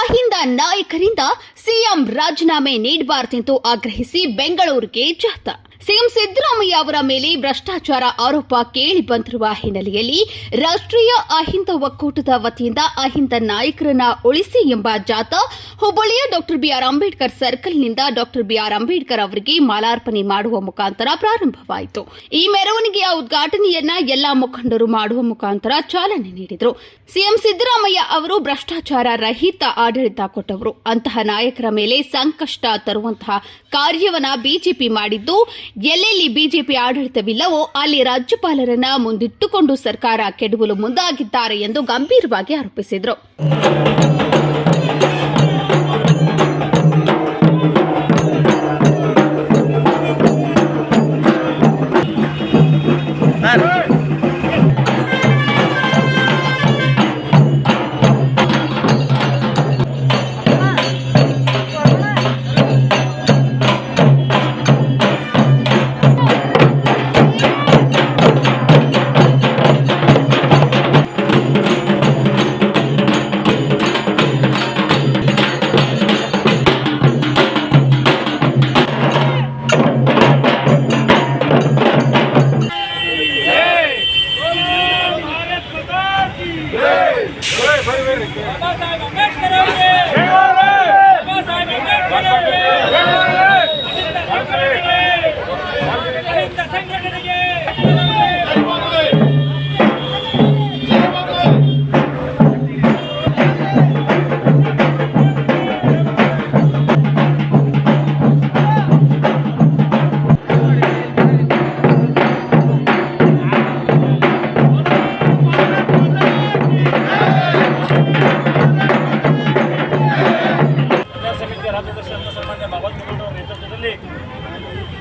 ಅಹಿಂದ ನಾಯಕರಿಂದ ಸಿಎಂ ರಾಜೀನಾಮೆ ನೀಡಬಾರದೆಂದು ಆಗ್ರಹಿಸಿ ಬೆಂಗಳೂರಿಗೆ ಜಾಥಾ. ಸಿಎಂ ಸಿದ್ದರಾಮಯ್ಯ ಅವರ ಮೇಲೆ ಭ್ರಷ್ಟಾಚಾರ ಆರೋಪ ಕೇಳಿ ಬಂದಿರುವ ಹಿನ್ನೆಲೆಯಲ್ಲಿ ರಾಷ್ಟ್ರೀಯ ಅಹಿಂದ ಒಕ್ಕೂಟದ ವತಿಯಿಂದ ಅಹಿಂದ ನಾಯಕರನ್ನ ಉಳಿಸಿ ಎಂಬ ಜಾಥಾ ಹುಬ್ಬಳ್ಳಿಯ ಡಾಕ್ಟರ್ ಬಿಆರ್ ಅಂಬೇಡ್ಕರ್ ಸರ್ಕಲ್ನಿಂದ ಡಾಕ್ಟರ್ ಬಿಆರ್ ಅಂಬೇಡ್ಕರ್ ಅವರಿಗೆ ಮಾಲಾರ್ಪಣೆ ಮಾಡುವ ಮುಖಾಂತರ ಪ್ರಾರಂಭವಾಯಿತು. ಈ ಮೆರವಣಿಗೆಯ ಉದ್ಘಾಟನೆಯನ್ನ ಎಲ್ಲಾ ಮುಖಂಡರು ಮಾಡುವ ಮುಖಾಂತರ ಚಾಲನೆ ನೀಡಿದರು. ಸಿಎಂ ಸಿದ್ದರಾಮಯ್ಯ ಅವರು ಭ್ರಷ್ಟಾಚಾರ ರಹಿತ ಆಡಳಿತ ಕೊಟ್ಟವರು. ಅಂತಹ ನಾಯಕರ ಮೇಲೆ ಸಂಕಷ್ಟ ತರುವಂತಹ ಕಾರ್ಯವನ್ನ ಬಿಜೆಪಿ ಮಾಡಿದ್ದು, ಎಲ್ಲೆಲ್ಲಿ ಬಿಜೆಪಿ ಆಡಳಿತವಿಲ್ಲವೋ ಅಲ್ಲಿ ರಾಜ್ಯಪಾಲರನ್ನ ಮುಂದಿಟ್ಟುಕೊಂಡು ಸರ್ಕಾರ ಕೆಡವಲು ಮುಂದಾಗಿದ್ದಾರೆ ಎಂದು ಗಂಭೀರವಾಗಿ ಆರೋಪಿಸಿದರು.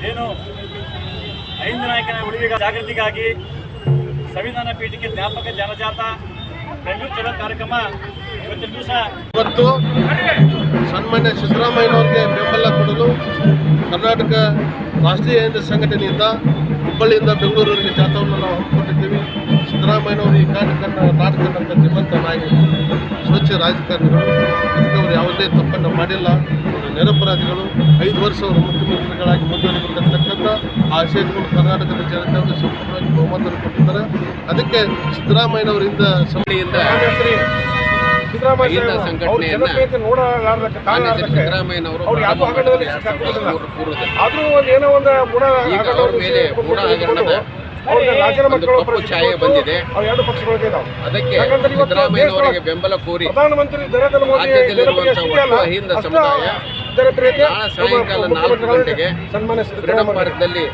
ಏನು ಅಹಿಂದ ನಾಯಕನ ಉಳಿವಿಗೆ ಜಾಗೃತಿಗಾಗಿ ಸಂವಿಧಾನ ಪೀಠಕ್ಕೆ ಜ್ಞಾಪಕ ಜನಜಾಥಾ ಬೆಂಗಳೂರು ಚಲೋ ಕಾರ್ಯಕ್ರಮ ಇವತ್ತು ಸನ್ಮಾನ್ಯ ಸಿದ್ದರಾಮಯ್ಯನವರಿಗೆ ಬೆಂಬಲ ಕೊಡಲು ಕರ್ನಾಟಕ ರಾಷ್ಟ್ರೀಯ ಅಹಿಂದ ಸಂಘಟನೆಯಿಂದ ಹುಬ್ಬಳ್ಳಿಯಿಂದ ಬೆಂಗಳೂರಿಗೆ ಜಾಥಾವನ್ನು ನಾವು ಹಮ್ಮಿಕೊಂಡಿದ್ದೀವಿ. ಸಿದ್ದರಾಮಯ್ಯನವರು ಈ ನಾಟಕ ಶ್ರೀಮಂತ ನಾಯಕರು, ಸ್ವಚ್ಛ ರಾಜಕಾರಣಿಗಳು, ಅದಕ್ಕೆ ಅವರು ಯಾವುದೇ ತಪ್ಪನ್ನು ಮಾಡಿಲ್ಲ. ನಿರಪರಾಧಿಗಳು 5 ವರ್ಷ ಅವರು ಮುಖ್ಯಮಂತ್ರಿಗಳಾಗಿ ಮುಂದುವರಿಕೊಂಡಿರ್ತಕ್ಕಂಥ ಆಶಯಗಳು ಕರ್ನಾಟಕದ ಜನತೆಗೆ ಸಂಪೂರ್ಣವಾಗಿ ಬಹುಮತವನ್ನು ಕೊಟ್ಟಿದ್ದಾರೆ. ಅದಕ್ಕೆ ಸಿದ್ದರಾಮಯ್ಯನವರಿಂದ ಬಂದಿದೆ. ಅದಕ್ಕೆ ಸಿದ್ದರಾಮಯ್ಯನವರಿಗೆ ಬೆಂಬಲ ಕೋರಿ ರಾಜ್ಯದಲ್ಲಿರುವಂತಹ ಅಹಿಂದ ಸಮುದಾಯ ನಾಳೆ ಸಾಯಂಕಾಲ 4 ಗಂಟೆಗೆ ಫ್ರೀಡಂ ಪಾರ್ಕ್ನಲ್ಲಿ